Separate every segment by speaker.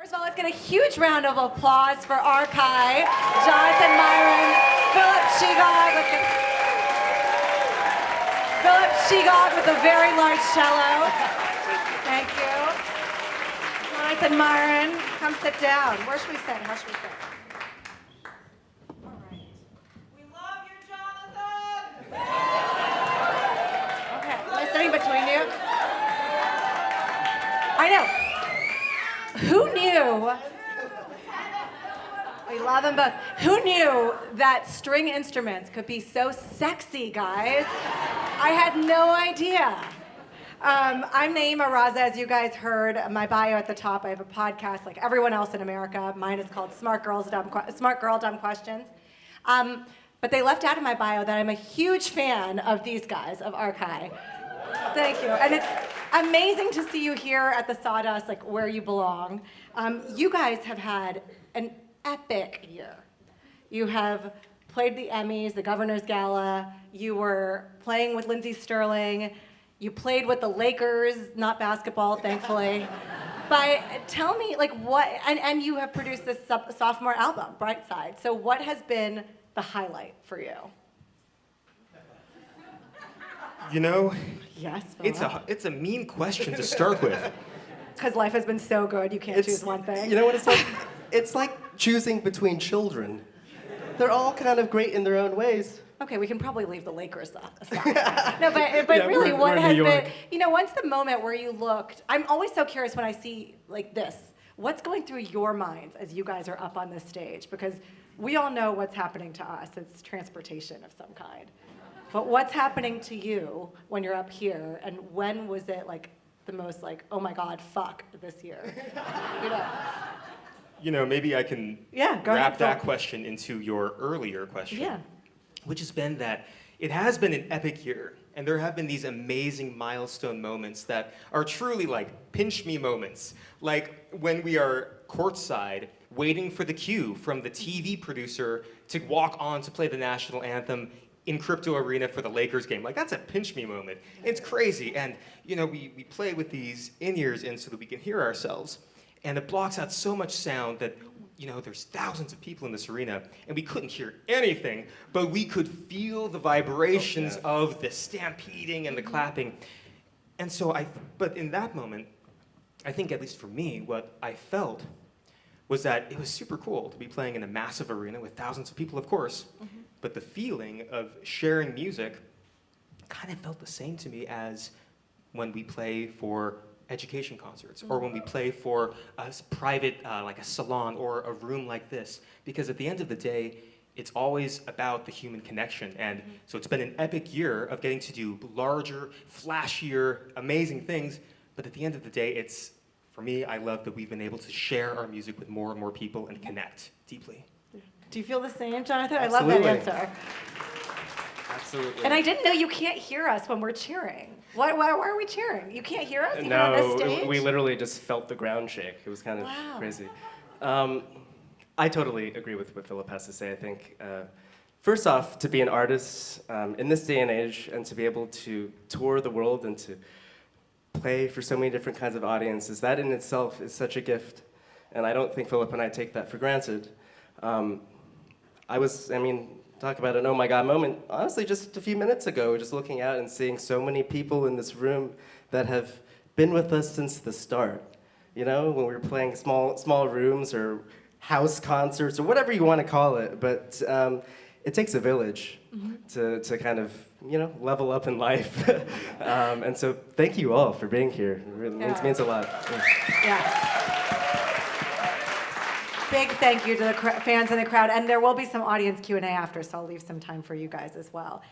Speaker 1: First of all, let's get a huge round of applause for ARKAI, Jonathan Myron, Philip Shegog with a very large cello. Thank you. Jonathan Myron, come sit down. Where should we sit? How should we sit? All right. We love you, Jonathan! Okay, am I sitting between you? I know. Who knew? We love them both. Who knew that string instruments could be so sexy, guys? I had no idea. I'm Naima Raza, as you guys heard. My bio at the top. I have a podcast like everyone else in America. Mine is called Smart Girl, Dumb Questions. But they left out of my bio that I'm a huge fan of these guys, of ARKAI. Thank you. And it's amazing to see you here at the Sawdust, like where you belong. You guys have had an epic year. You have played the Emmys, the Governor's Gala. You were playing with Lindsey Sterling. You played with the Lakers, not basketball, thankfully. But tell me, like, what, and you have produced this sophomore album, Brightside. So what has been the highlight for you?
Speaker 2: You know,
Speaker 1: yes,
Speaker 2: it's a mean question to start with.
Speaker 1: Because life has been so good, you can't choose one thing.
Speaker 3: You know what it's like? It's like choosing between children. They're all kind of great in their own ways.
Speaker 1: Okay, we can probably leave the Lakers aside. No, but
Speaker 3: Yeah,
Speaker 1: really,
Speaker 3: we're
Speaker 1: what has
Speaker 3: New York.
Speaker 1: been, you know, what's the moment where you looked, I'm always so curious when I see like this, what's going through your minds as you guys are up on this stage? Because we all know what's happening to us, it's transportation of some kind. But what's happening to you when you're up here, and when was it like the most like, oh my God, fuck this year? You know?
Speaker 2: You know, maybe I can
Speaker 1: Go
Speaker 2: wrap
Speaker 1: ahead,
Speaker 2: that
Speaker 1: Phil.
Speaker 2: question into your earlier question.
Speaker 1: Yeah.
Speaker 2: Which has been that it has been an epic year, and there have been these amazing milestone moments that are truly like pinch me moments. Like when we are courtside waiting for the cue from the TV producer to walk on to play the national anthem in Crypto Arena for the Lakers game. Like, that's a pinch me moment. It's crazy. And, you know, we play with these in-ears in so that we can hear ourselves. And it blocks out so much sound that, you know, there's thousands of people in this arena, and we couldn't hear anything, but we could feel the vibrations of the stampeding and the clapping. And so but in that moment, I think, at least for me, what I felt was that it was super cool to be playing in a massive arena with thousands of people, of course, but the feeling of sharing music kind of felt the same to me as when we play for education concerts, or when we play for a private, like a salon or a room like this. Because at the end of the day, it's always about the human connection. And so it's been an epic year of getting to do larger, flashier, amazing things. But at the end of the day, for me, I love that we've been able to share our music with more and more people and connect deeply.
Speaker 1: Do you feel the same, Jonathan?
Speaker 3: Absolutely.
Speaker 1: I love that answer.
Speaker 3: Absolutely.
Speaker 1: And I didn't know you can't hear us when we're cheering. Why are we cheering? You can't hear us even on this stage?
Speaker 3: No, we literally just felt the ground shake. It was kind of crazy. I totally agree with what Philip has to say. I think, first off, to be an artist in this day and age, and to be able to tour the world and to play for so many different kinds of audiences, that in itself is such a gift. And I don't think Philip and I take that for granted. Talk about an oh my God moment. Honestly, just a few minutes ago, just looking out and seeing so many people in this room that have been with us since the start. You know, when we were playing small rooms or house concerts or whatever you want to call it. But it takes a village to kind of, you know, level up in life. And so thank you all for being here. It really means a lot.
Speaker 1: Yes. Big thank you to the fans in the crowd, and there will be some audience Q&A after, so I'll leave some time for you guys as well.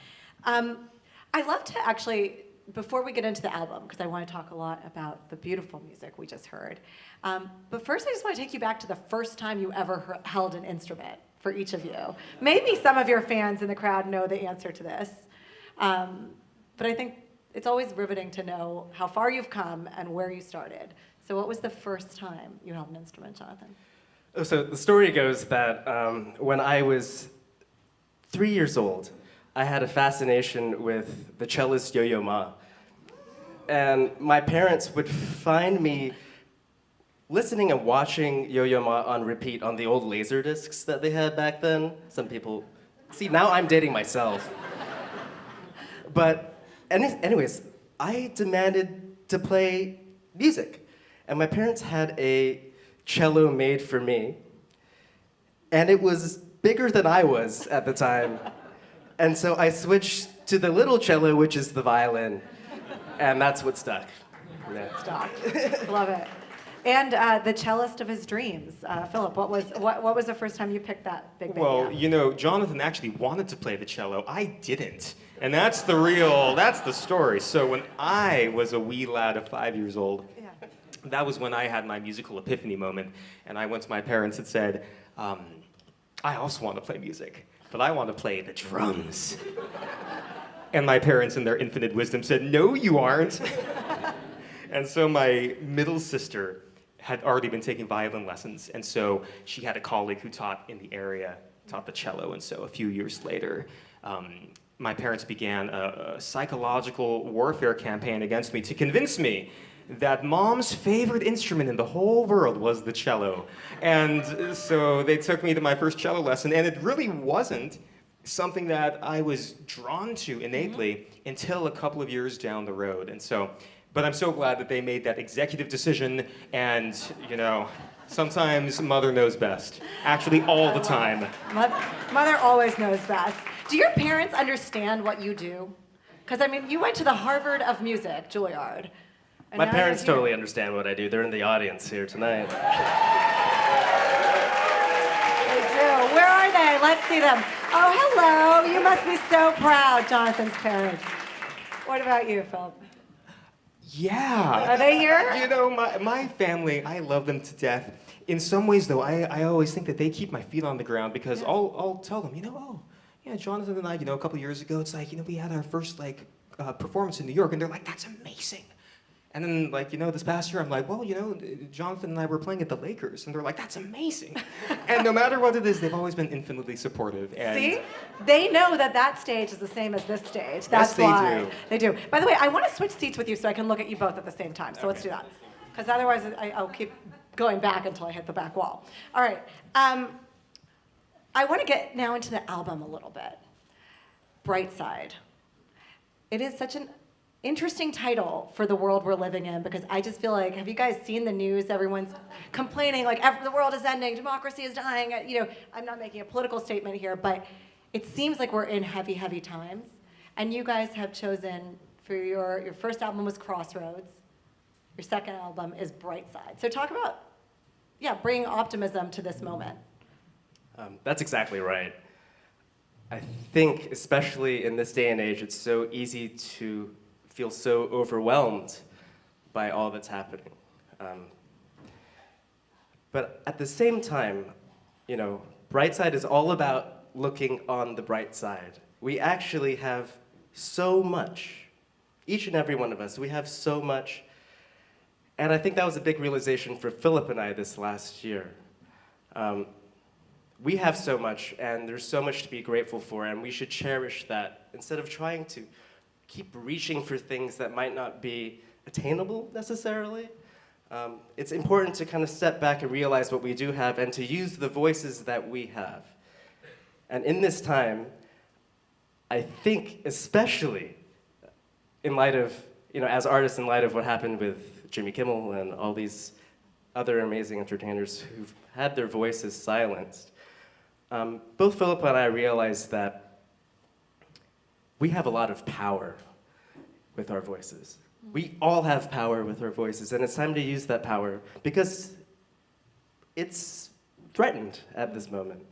Speaker 1: I'd love to actually, before we get into the album, because I want to talk a lot about the beautiful music we just heard, but first I just want to take you back to the first time you ever held an instrument for each of you. Maybe some of your fans in the crowd know the answer to this, but I think it's always riveting to know how far you've come and where you started. So what was the first time you held an instrument, Jonathan?
Speaker 3: So the story goes that when I was 3 years old, I had a fascination with the cellist Yo-Yo Ma. And my parents would find me listening and watching Yo-Yo Ma on repeat on the old laser discs that they had back then. Some people, see, now I'm dating myself. But anyways, I demanded to play music. And my parents had a cello made for me. And it was bigger than I was at the time. And so I switched to the little cello, which is the violin. And that's what stuck. Yeah.
Speaker 1: Stop. Love it. And the cellist of his dreams, Philip. What was the first time you picked that big baby
Speaker 2: Well,
Speaker 1: up?
Speaker 2: you know, Jonathan actually wanted to play the cello. I didn't. And that's the story. So when I was a wee lad of 5 years old,
Speaker 1: Yeah.
Speaker 2: that was when I had my musical epiphany moment. And I went to my parents and said, I also want to play music, but I want to play the drums. And my parents, in their infinite wisdom, said, no, you aren't. And so my middle sister had already been taking violin lessons, and so she had a colleague who taught in the area, taught the cello, and so a few years later, my parents began a psychological warfare campaign against me to convince me that mom's favorite instrument in the whole world was the cello. And so they took me to my first cello lesson, and it really wasn't something that I was drawn to innately until a couple of years down the road. And so, but I'm so glad that they made that executive decision, and you know, sometimes mother knows best. Actually, all the time.
Speaker 1: Mother always knows best. Do your parents understand what you do? Because I mean, you went to the Harvard of Music, Juilliard. and
Speaker 3: My
Speaker 1: now
Speaker 3: parents
Speaker 1: you're here.
Speaker 3: totally understand what I do. They're in the audience here tonight.
Speaker 1: They do. Where are they? Let's see them. Oh, hello. You must be so proud, Jonathan's parents. What about you, Philip?
Speaker 2: Yeah.
Speaker 1: Are they here?
Speaker 2: You know, my family, I love them to death. In some ways, though, I always think that they keep my feet on the ground because I'll tell them, yeah, Jonathan and I, a couple years ago, it's like, we had our first, performance in New York, and they're like, that's amazing. And then, this past year, I'm like, well, Jonathan and I were playing at the Lakers, and they're like, that's amazing. And no matter what it is, they've always been infinitely supportive. And
Speaker 1: See? They know that stage is the same as this stage. That's
Speaker 2: they
Speaker 1: why.
Speaker 2: do.
Speaker 1: They do. By the way, I want to switch seats with you so I can look at you both at the same time. So let's do that. Because otherwise, I'll keep going back until I hit the back wall. All right. I want to get now into the album a little bit. Brightside. It is such an interesting title for the world we're living in because I just feel like, have you guys seen the news? Everyone's complaining like the world is ending, democracy is dying. I'm not making a political statement here, but it seems like we're in heavy, heavy times. And you guys have chosen for your first album was Crossroads. Your second album is Brightside. So talk about, bringing optimism to this moment.
Speaker 3: That's exactly right. I think, especially in this day and age, it's so easy to feel so overwhelmed by all that's happening. But at the same time, Brightside is all about looking on the bright side. We actually have so much. Each and every one of us, we have so much. And I think that was a big realization for Philip and I this last year. We have so much, and there's so much to be grateful for, and we should cherish that instead of trying to keep reaching for things that might not be attainable necessarily. It's important to kind of step back and realize what we do have and to use the voices that we have. And in this time, I think especially in light of, as artists, in light of what happened with Jimmy Kimmel and all these other amazing entertainers who've had their voices silenced, both Philip and I realized that we have a lot of power with our voices. We all have power with our voices, and it's time to use that power because it's threatened at this moment.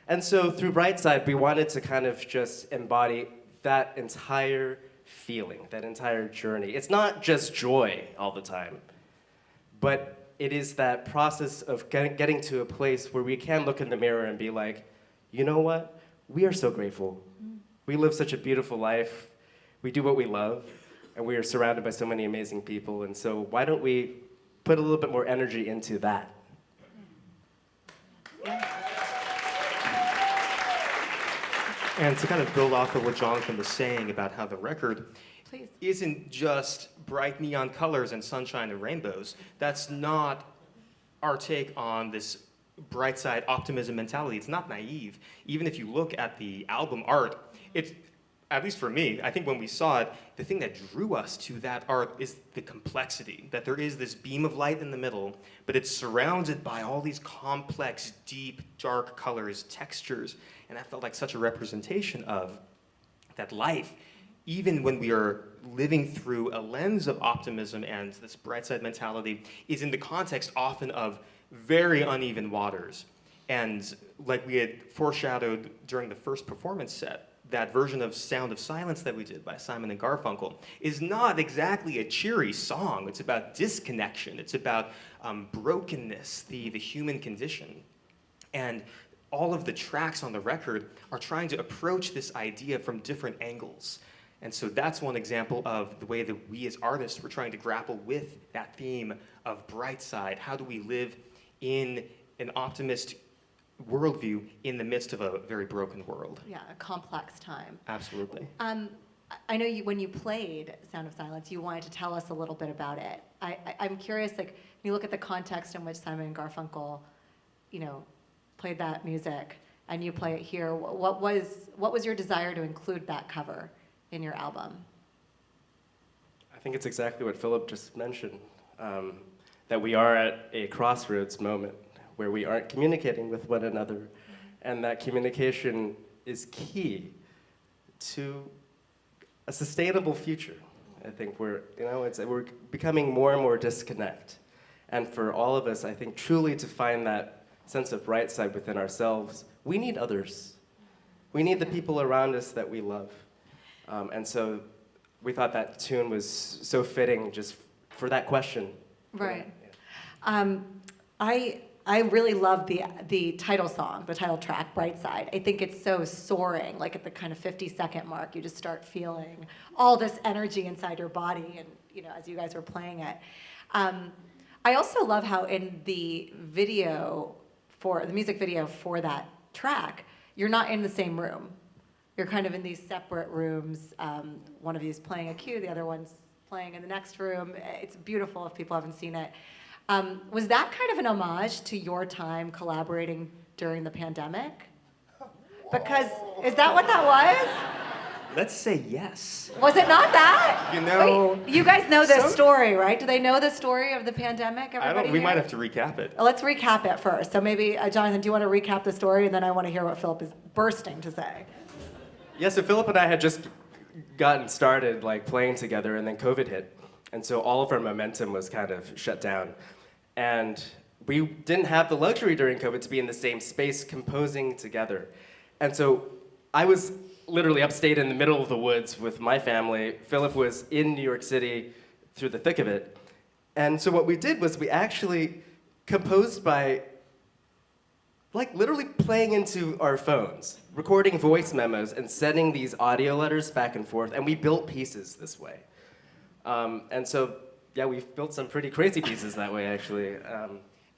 Speaker 3: And so through Brightside, we wanted to kind of just embody that entire feeling, that entire journey. It's not just joy all the time, but it is that process of getting to a place where we can look in the mirror and be like, you know what? We are so grateful. We live such a beautiful life. We do what we love, and we are surrounded by so many amazing people. And so why don't we put a little bit more energy into that?
Speaker 2: And to kind of build off of what Jonathan was saying about how the record
Speaker 1: Please.
Speaker 2: isn't just bright neon colors and sunshine and rainbows. That's not our take on this Brightside optimism mentality. It's not naive. Even if you look at the album art, it's, at least for me, I think when we saw it, the thing that drew us to that art is the complexity, that there is this beam of light in the middle, but it's surrounded by all these complex, deep, dark colors, textures, and that felt like such a representation of that life, even when we are living through a lens of optimism and this Brightside mentality, is in the context often of very uneven waters. And like we had foreshadowed during the first performance set, that version of Sound of Silence that we did by Simon and Garfunkel is not exactly a cheery song. It's about disconnection. It's about brokenness, the human condition. And all of the tracks on the record are trying to approach this idea from different angles. And so that's one example of the way that we as artists were trying to grapple with that theme of Brightside. How do we live in an optimist worldview in the midst of a very broken world?
Speaker 1: Yeah, a complex time.
Speaker 2: Absolutely.
Speaker 1: I know when you played Sound of Silence, you wanted to tell us a little bit about it. I'm curious, like, when you look at the context in which Simon and Garfunkel, played that music, and you play it here, what was your desire to include that cover in your album?
Speaker 3: I think it's exactly what Philip just mentioned, that we are at a crossroads moment where we aren't communicating with one another, and that communication is key to a sustainable future. I think we're becoming more and more disconnect, and for all of us, I think truly to find that sense of bright side within ourselves, we need others. We need the people around us that we love, and so we thought that tune was so fitting just for that question.
Speaker 1: Right. I really love the title song, the title track, Brightside. I think it's so soaring, like at the kind of 50-second mark, you just start feeling all this energy inside your body, and as you guys were playing it. I also love how in the music video for that track, you're not in the same room. You're kind of in these separate rooms. One of you is playing a cue, the other one's playing in the next room. It's beautiful if people haven't seen it. Was that kind of an homage to your time collaborating during the pandemic? Because, is that what that was?
Speaker 2: Let's say yes.
Speaker 1: Was it not that?
Speaker 2: Wait,
Speaker 1: you guys know this story, right? Do they know the story of the pandemic, everybody
Speaker 2: we
Speaker 1: here?
Speaker 2: might have to recap it.
Speaker 1: Let's recap it first. So maybe, Jonathan, do you want to recap the story? And then I want to hear what Philip is bursting to say.
Speaker 3: Yeah, so Philip and I had just gotten started playing together, and then COVID hit. And so all of our momentum was kind of shut down. And we didn't have the luxury during COVID to be in the same space composing together. And so I was literally upstate in the middle of the woods with my family. Philip was in New York City through the thick of it. And so what we did was we actually composed by literally playing into our phones, recording voice memos and sending these audio letters back and forth. And we built pieces this way. And so, yeah, we've built some pretty crazy pieces that way, actually.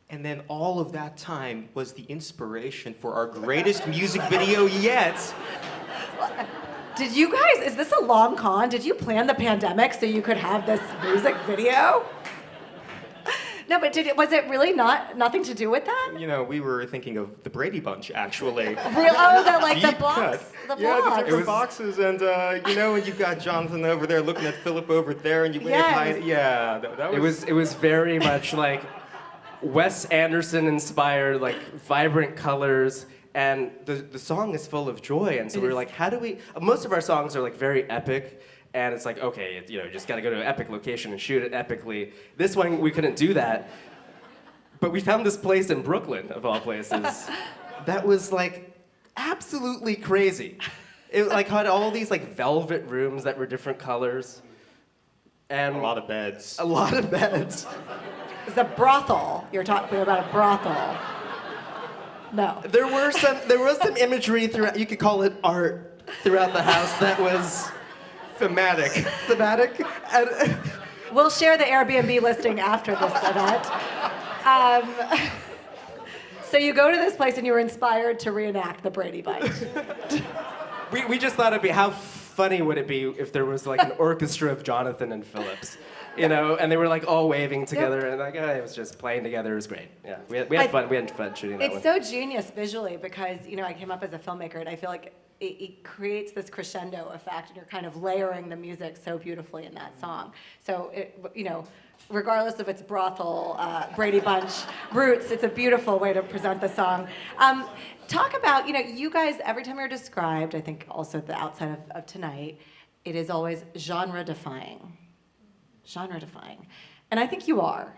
Speaker 2: And then all of that time was the inspiration for our greatest music video yet.
Speaker 1: Did you guys, is this a long con? Did you plan the pandemic so you could have this music video? No, but was it really nothing to do with that?
Speaker 2: We were thinking of the Brady Bunch, actually.
Speaker 1: The blocks? The
Speaker 2: Yeah,
Speaker 1: blocks.
Speaker 2: the different boxes, and and you've got Jonathan over there looking at Philip over there, and you wave high. Yeah, that was.
Speaker 3: It was very much like Wes Anderson inspired, vibrant colors, and the song is full of joy, and so we were like, how do we? Most of our songs are very epic. And it's like, okay, you just gotta go to an epic location and shoot it epically. This one, we couldn't do that. But we found this place in Brooklyn, of all places, that was absolutely crazy. It had all these velvet rooms that were different colors. And
Speaker 2: a lot of beds.
Speaker 3: A lot of beds.
Speaker 1: It's a brothel. You're talking about a brothel. No.
Speaker 3: There was some imagery throughout, you could call it art, throughout the house that was
Speaker 2: thematic.
Speaker 3: And,
Speaker 1: we'll share the Airbnb listing after this event. So you go to this place and you were inspired to reenact the Brady Bunch.
Speaker 3: we just thought it'd be, how funny would it be if there was an orchestra of Jonathan and Phillips? you know, and they were like all waving together, and like, it was just playing together. It was great. Yeah, we had fun. We had fun shooting that one.
Speaker 1: It's so genius visually because, you know, I came up as a filmmaker and I feel like it creates this crescendo effect and you're kind of layering the music so beautifully in that song. So, you know, regardless of its brothel, Brady Bunch roots, it's a beautiful way to present the song. Talk about, you know, you guys, every time you're described, I think also at the outside of tonight, it is always genre defying. Genre defying. And I think you are.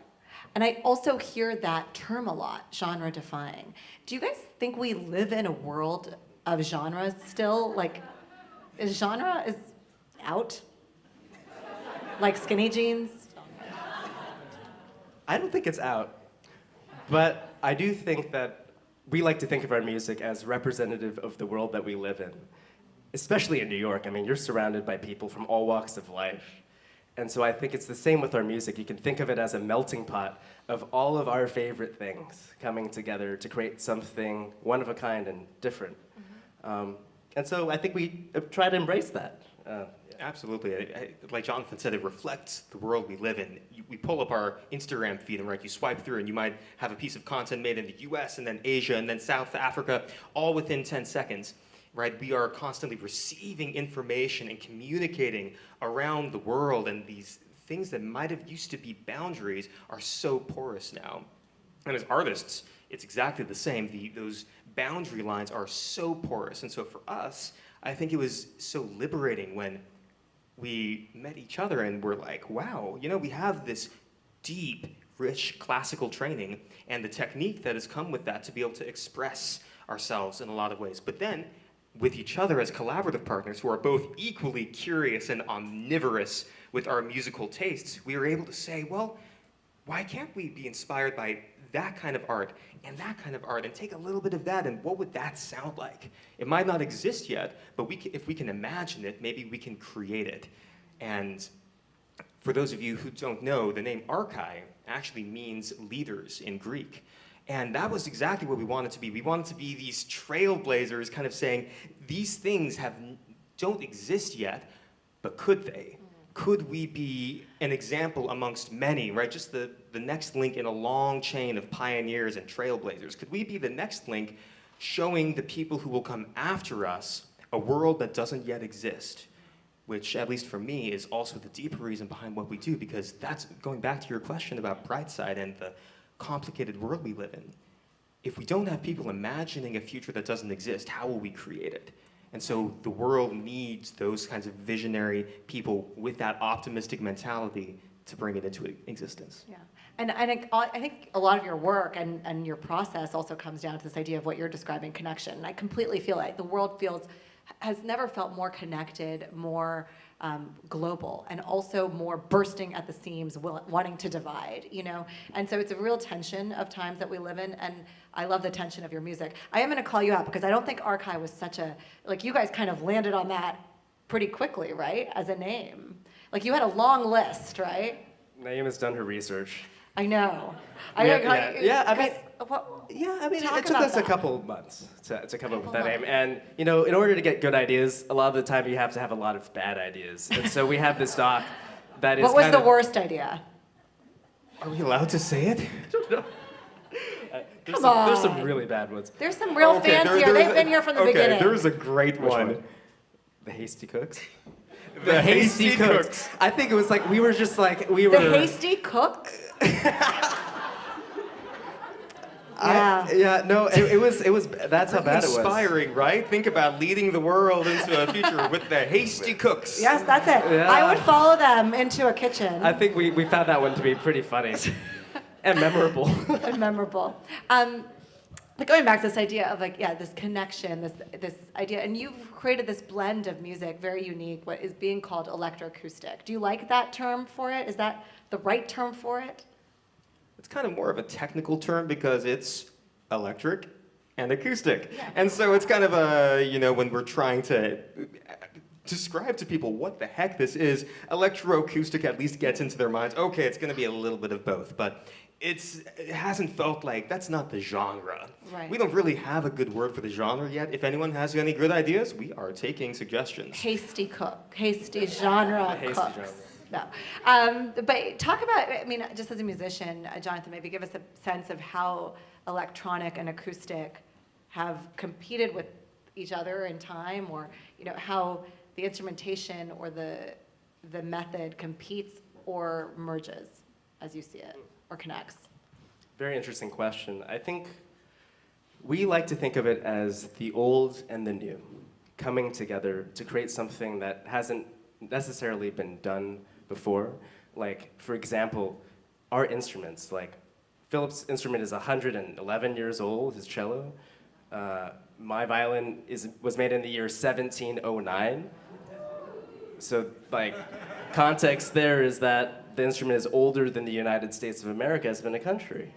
Speaker 1: And I also hear that term a lot, genre defying. Do you guys think we live in a world of genres still? Like, is genre out? Like skinny jeans?
Speaker 3: I don't think it's out, but I do think that we like to think of our music as representative of the world that we live in, especially in New York. I mean, you're surrounded by people from all walks of life. And so I think it's the same with our music. You can think of it as a melting pot of all of our favorite things coming together to create something one of a kind and different. And so I think we try to embrace that.
Speaker 2: Absolutely. Like Jonathan said, it reflects the world we live in. We pull up our Instagram feed and you swipe through and you might have a piece of content made in the US and then Asia and then South Africa, all within 10 seconds. Right? We are constantly receiving information and communicating around the world, and these things that might have used to be boundaries are so porous now. And as artists, it's exactly the same. Those boundary lines are so porous. And so for us, I think it was so liberating when we met each other and we're like, wow, you know, we have this deep, rich classical training and the technique that has come with that to be able to express ourselves in a lot of ways. But then, with each other as collaborative partners who are both equally curious and omnivorous with our musical tastes, we were able to say, well, why can't we be inspired by that kind of art and that kind of art and take a little bit of that, and what would that sound like? It might not exist yet, but if we can imagine it, maybe we can create it. And for those of you who don't know, the name ARKAI actually means leaders in Greek. And that was exactly what we wanted to be. We wanted to be these trailblazers kind of saying, these things don't exist yet, but could they? Could we be an example amongst many, right? Just the next link in a long chain of pioneers and trailblazers. Could we be the next link showing the people who will come after us a world that doesn't yet exist? Which, at least for me, is also the deeper reason behind what we do, because that's going back to your question about Brightside and the complicated world we live in. If we don't have people imagining a future that doesn't exist, how will we create it? And so the world needs those kinds of visionary people with that optimistic mentality to bring it into existence.
Speaker 1: Yeah, and I think a lot of your work and your process also comes down to this idea of what you're describing, connection. And I completely feel like the world has never felt more connected, more global, and also more bursting at the seams, wanting to divide, you know? And so it's a real tension of times that we live in, and I love the tension of your music. I am gonna call you out because I don't think ARKAI was like you guys kind of landed on that pretty quickly, right? As a name. Like you had a long list, right?
Speaker 3: Naeem has done her research.
Speaker 1: I know.
Speaker 3: It took us a couple months to come up with that name. And, you know, in order to get good ideas, a lot of the time you have to have a lot of bad ideas. And so we have this doc that is
Speaker 1: What was the worst idea?
Speaker 2: Are we allowed to say it?
Speaker 3: There's some really bad ones.
Speaker 1: There's some real fans here. They've been here from the beginning.
Speaker 2: There's a great one.
Speaker 3: The Hasty Cooks?
Speaker 2: The Hasty Cooks.
Speaker 3: I think it was like, we were just like,
Speaker 1: The Hasty Cooks?
Speaker 3: It was, that's how bad it was.
Speaker 2: Inspiring, right? Think about leading the world into a future with the Hasty Cooks.
Speaker 1: Yes, that's it.
Speaker 3: Yeah.
Speaker 1: I would follow them into a kitchen.
Speaker 3: I think we found that one to be pretty funny and memorable.
Speaker 1: And memorable. But going back to this idea of this connection, this idea, and you've created this blend of music, very unique, what is being called electroacoustic. Do you like that term for it? Is that the right term for it?
Speaker 2: It's kind of more of a technical term because it's electric and acoustic.
Speaker 1: Yeah.
Speaker 2: And so it's kind of when we're trying to describe to people what the heck this is, electroacoustic at least gets into their minds, okay, it's going to be a little bit of both, but it hasn't felt like that's not the genre.
Speaker 1: Right.
Speaker 2: We don't really have a good word for the genre yet. If anyone has any good ideas, we are taking suggestions.
Speaker 1: Hasty genre
Speaker 3: Hasty
Speaker 1: cooks.
Speaker 3: genre.
Speaker 1: No. But talk about, I mean, just as a musician, Jonathan, maybe give us a sense of how electronic and acoustic have competed with each other in time, or how the instrumentation or the method competes or merges as you see it, or connects.
Speaker 3: Very interesting question. I think we like to think of it as the old and the new coming together to create something that hasn't necessarily been done before. Like, for example, our instruments, like Philip's instrument is 111 years old, his cello. My violin was made in the year 1709. So, like, context there is that the instrument is older than the United States of America has been a country.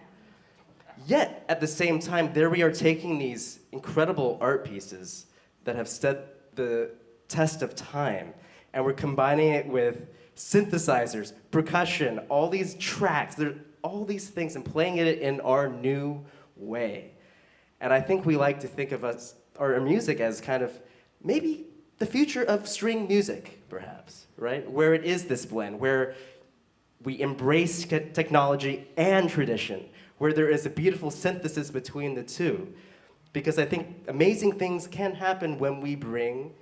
Speaker 3: Yet, at the same time, there we are taking these incredible art pieces that have stood the test of time, and we're combining it with synthesizers, percussion, all these tracks, all these things, and playing it in our new way. And I think we like to think of our music as kind of maybe the future of string music, perhaps, right? Where it is this blend, where we embrace technology and tradition, where there is a beautiful synthesis between the two. Because I think amazing things can happen when we bring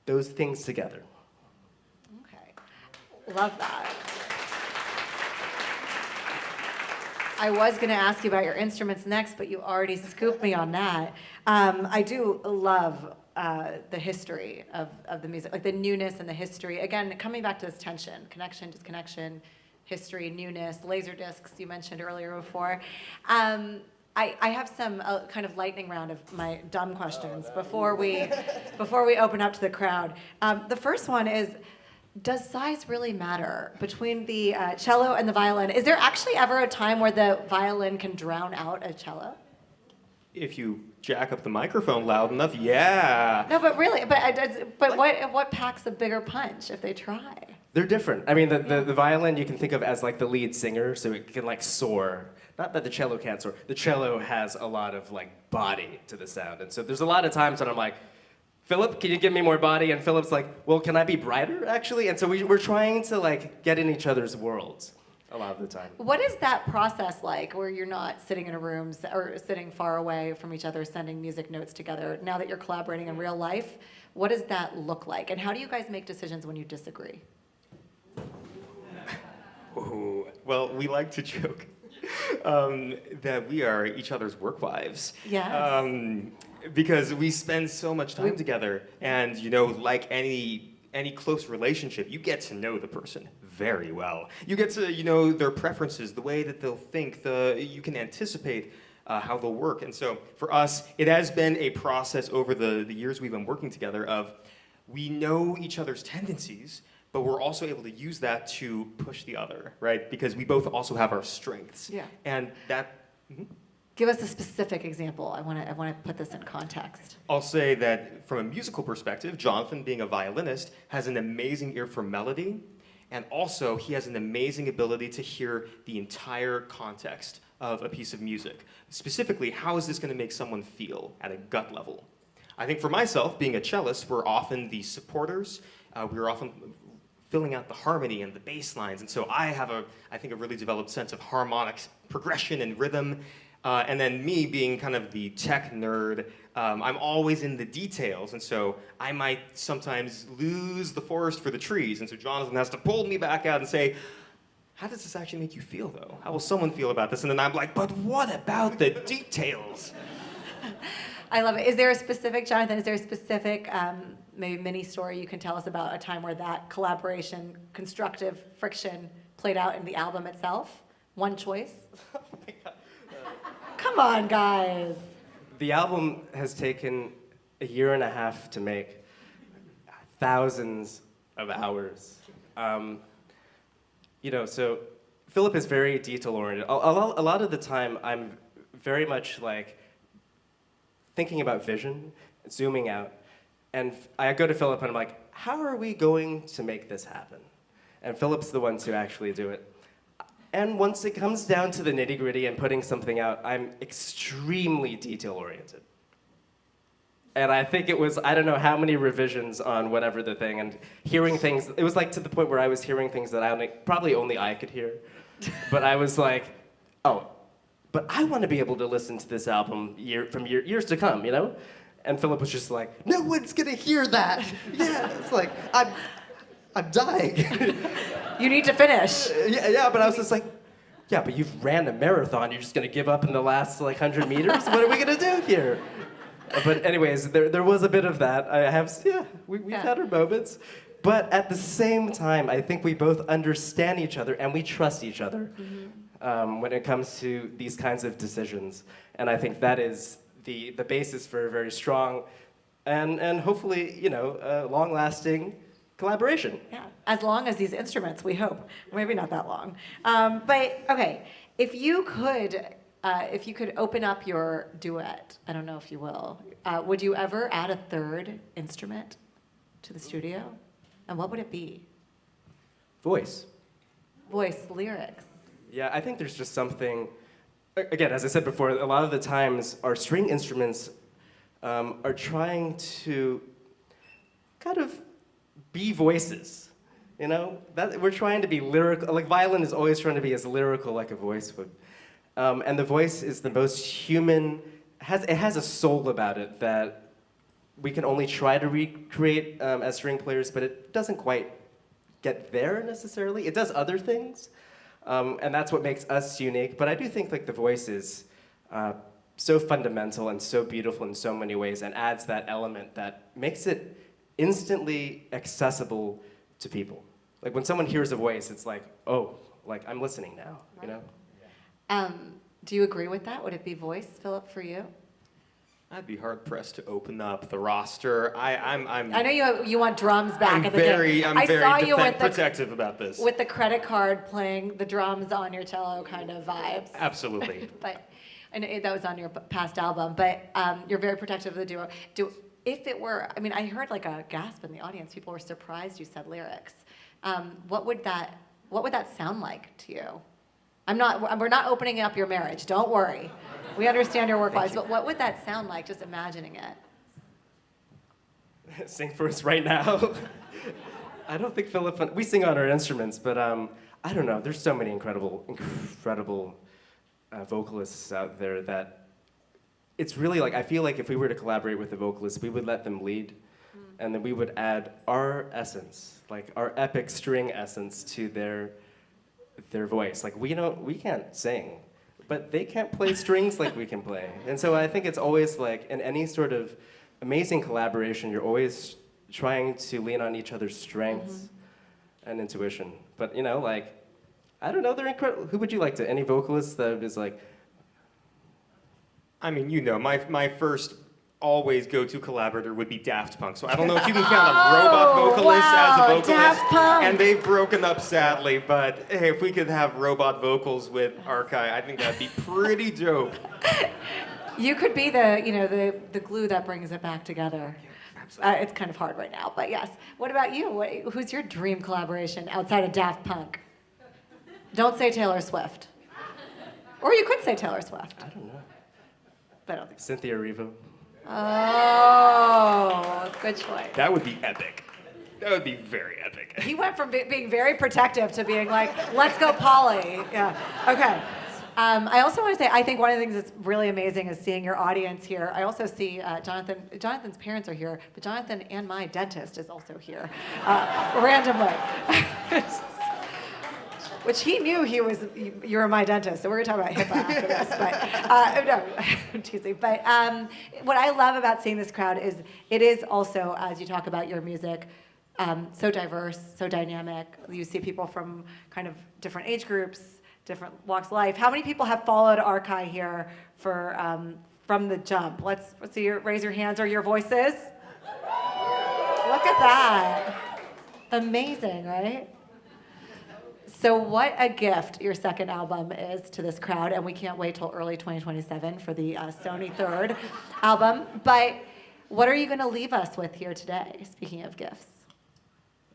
Speaker 3: those things together.
Speaker 1: Okay, love that. I was going to ask you about your instruments next, but you already scooped me on that. I do love the history of the music, like the newness and the history. Again, coming back to this tension, connection, disconnection, history, newness, laser discs you mentioned earlier before. I have some kind of lightning round of my dumb questions before we open up to the crowd. The first one is, does size really matter between the cello and the violin? Is there actually ever a time where the violin can drown out a cello?
Speaker 2: If you jack up the microphone loud enough, yeah.
Speaker 1: No, but really, but what packs a bigger punch if they try?
Speaker 3: They're different. I mean, the violin you can think of as like the lead singer, so it can like soar. Not that the cello can't soar. The cello has a lot of like body to the sound, and so there's a lot of times when I'm like, Philip, can you give me more body? And Philip's like, well, can I be brighter actually? And so we're trying to like get in each other's worlds a lot of the time.
Speaker 1: What is that process like, where you're not sitting in a room or sitting far away from each other, sending music notes together? Now that you're collaborating in real life, what does that look like? And how do you guys make decisions when you disagree?
Speaker 2: Ooh, well, we like to joke that we are each other's work wives.
Speaker 1: Yes.
Speaker 2: Because we spend so much time together, and like any close relationship, you get to know the person very well. You get to their preferences, the way that they'll think. You can anticipate how they'll work. And so for us, it has been a process over the years we've been working together of we know each other's tendencies, but we're also able to use that to push the other, right? Because we both also have our strengths.
Speaker 1: Yeah.
Speaker 2: And that. Mm-hmm.
Speaker 1: Give us a specific example. I want to put this in context.
Speaker 2: I'll say that from a musical perspective, Jonathan, being a violinist, has an amazing ear for melody, and also he has an amazing ability to hear the entire context of a piece of music. Specifically, how is this going to make someone feel at a gut level? I think for myself, being a cellist, we're often the supporters. We're often filling out the harmony and the bass lines, and so I have I think a really developed sense of harmonic progression and rhythm. And then me being kind of the tech nerd, I'm always in the details, and so I might sometimes lose the forest for the trees, and so Jonathan has to pull me back out and say, how does this actually make you feel, though? How will someone feel about this? And then I'm like, but what about the details?
Speaker 1: I love it. Is there a specific, Jonathan, maybe mini story you can tell us about a time where that collaboration, constructive friction played out in the album itself? One choice?
Speaker 3: Oh my God.
Speaker 1: Come on, guys.
Speaker 3: The album has taken a year and a half to make, thousands of hours. So Philip is very detail-oriented. A lot of the time, I'm very much like thinking about vision, zooming out, and I go to Philip and I'm like, how are we going to make this happen? And Philip's the one to actually do it. And once it comes down to the nitty-gritty and putting something out, I'm extremely detail-oriented. And I think it was, I don't know how many revisions on whatever the thing, and hearing things, it was like to the point where I was hearing things that probably only I could hear. But I was like, oh, but I want to be able to listen to this album years to come, you know? And Philip was just like, no one's gonna hear that. Yeah, it's like, I'm dying.
Speaker 1: You need to finish.
Speaker 3: Yeah, but I was just like, yeah, but you've ran a marathon. You're just gonna give up in the last 100 meters? What are we gonna do here? But anyways, there was a bit of that. We've had our moments. But at the same time, I think we both understand each other and we trust each other when it comes to these kinds of decisions. And I think that is the basis for a very strong and hopefully, long-lasting collaboration.
Speaker 1: Yeah, as long as these instruments, we hope. Maybe not that long. But okay, if you could open up your duet, I don't know if you will, would you ever add a third instrument to the studio? And what would it be?
Speaker 3: Voice,
Speaker 1: lyrics.
Speaker 3: Yeah, I think there's just something, again, as I said before, a lot of the times our string instruments are trying to kind of be voices, That we're trying to be lyrical, like violin is always trying to be as lyrical like a voice would. And the voice is the most human, it has a soul about it that we can only try to recreate as string players, but it doesn't quite get there necessarily. It does other things, and that's what makes us unique. But I do think the voice is so fundamental and so beautiful in so many ways and adds that element that makes it instantly accessible to people. Like when someone hears a voice, it's like, oh, I'm listening now,
Speaker 1: Do you agree with that? Would it be voice, Philip, for you?
Speaker 2: I'd be hard pressed to open up the roster.
Speaker 1: I know you want drums back at the game.
Speaker 2: I'm very protective about this.
Speaker 1: With the credit card playing the drums on your cello kind of vibes.
Speaker 2: Absolutely.
Speaker 1: But and that was on your past album. But you're very protective of the duo. If it were, I heard a gasp in the audience. People were surprised you said lyrics. What would that sound like to you? We're not opening up your marriage. Don't worry. We understand your work lives, but what would that sound like, just imagining it?
Speaker 3: Sing for us right now. I don't think Philip, we sing on our instruments, but I don't know. There's so many incredible vocalists out there that it's really I feel like if we were to collaborate with a vocalist, we would let them lead, and then we would add our essence, our epic string essence to their voice. We can't sing, but they can't play strings like we can play. And so I think it's always in any sort of amazing collaboration, you're always trying to lean on each other's strengths and intuition. But I don't know, they're incredible. Who would you like to? Any vocalist that is
Speaker 2: my first always go-to collaborator would be Daft Punk. So I don't know if you can count a robot vocalist as a vocalist.
Speaker 1: Daft Punk.
Speaker 2: And they've broken up sadly, but hey, if we could have robot vocals with ARKAI, I think that'd be pretty dope.
Speaker 1: You could be the glue that brings it back together.
Speaker 2: Absolutely.
Speaker 1: It's kind of hard right now, but yes. What about you? Who's your dream collaboration outside of Daft Punk? Don't say Taylor Swift. Or you could say Taylor Swift.
Speaker 3: I don't know.
Speaker 1: But I don't think so.
Speaker 3: Cynthia Erivo.
Speaker 1: Oh, good choice.
Speaker 2: That would be epic. That would be very epic.
Speaker 1: He went from being very protective to being let's go Polly. Yeah, okay. I also want to say, I think one of the things that's really amazing is seeing your audience here. I also see Jonathan. Jonathan's parents are here, but Jonathan and my dentist is also here, randomly. Which he knew you were my dentist, so we're gonna talk about HIPAA after this. But no, I'm teasing. But what I love about seeing this crowd is it is also, as you talk about your music, so diverse, so dynamic. You see people from kind of different age groups, different walks of life. How many people have followed ARKAI here from the jump? Let's see. Raise your hands or your voices. Look at that. Amazing, right? So what a gift your second album is to this crowd, and we can't wait till early 2027 for the Sony third album. But what are you going to leave us with here today, speaking of gifts?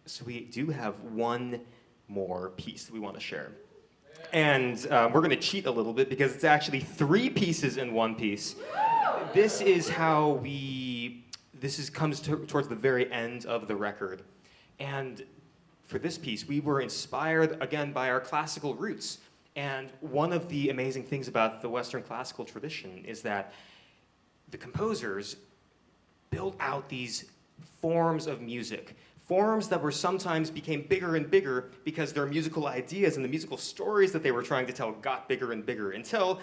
Speaker 2: So we do have one more piece that we want to share. And we're going to cheat a little bit because it's actually 3 pieces in one piece. This is how we towards the very end of the record. And for this piece, we were inspired again by our classical roots. And one of the amazing things about the Western classical tradition is that the composers built out these forms of music, forms that were sometimes became bigger and bigger because their musical ideas and the musical stories that they were trying to tell got bigger and bigger until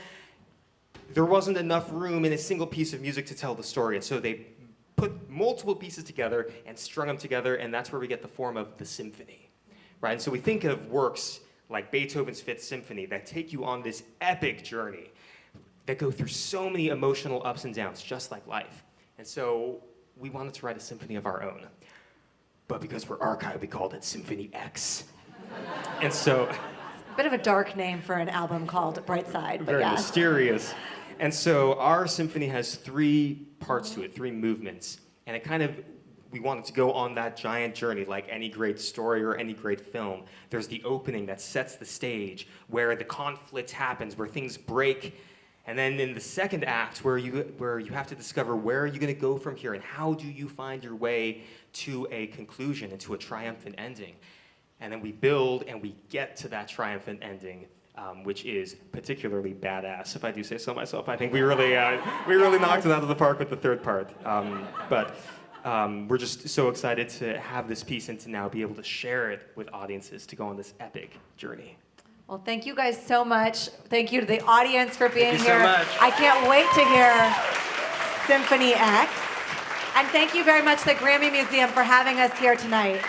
Speaker 2: there wasn't enough room in a single piece of music to tell the story. And so they put multiple pieces together and strung them together, and that's where we get the form of the symphony, right? And so we think of works like Beethoven's Fifth Symphony that take you on this epic journey that go through so many emotional ups and downs, just like life. And so we wanted to write a symphony of our own. But because we're ARKAI, we called it Symphony X. And so...
Speaker 1: A bit of a dark name for an album called Brightside, but
Speaker 2: very
Speaker 1: yes.
Speaker 2: mysterious. And so our symphony has 3 parts to it, 3 movements. And it kind of, we wanted to go on that giant journey like any great story or any great film. There's the opening that sets the stage, where the conflict happens, where things break. And then in the second act, where you have to discover where are you going to go from here and how do you find your way to a conclusion and to a triumphant ending. And then we build and we get to that triumphant ending, which is particularly badass, if I do say so myself. I think we really knocked it out of the park with the third part. But we're just so excited to have this piece and to now be able to share it with audiences to go on this epic journey.
Speaker 1: Well, thank you guys so much. Thank you to the audience for being
Speaker 2: Thank you so
Speaker 1: here.
Speaker 2: much.
Speaker 1: I can't wait to hear Symphony X. And thank you very much to the GRAMMY Museum for having us here tonight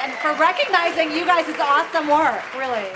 Speaker 1: and for recognizing you guys' awesome work, really.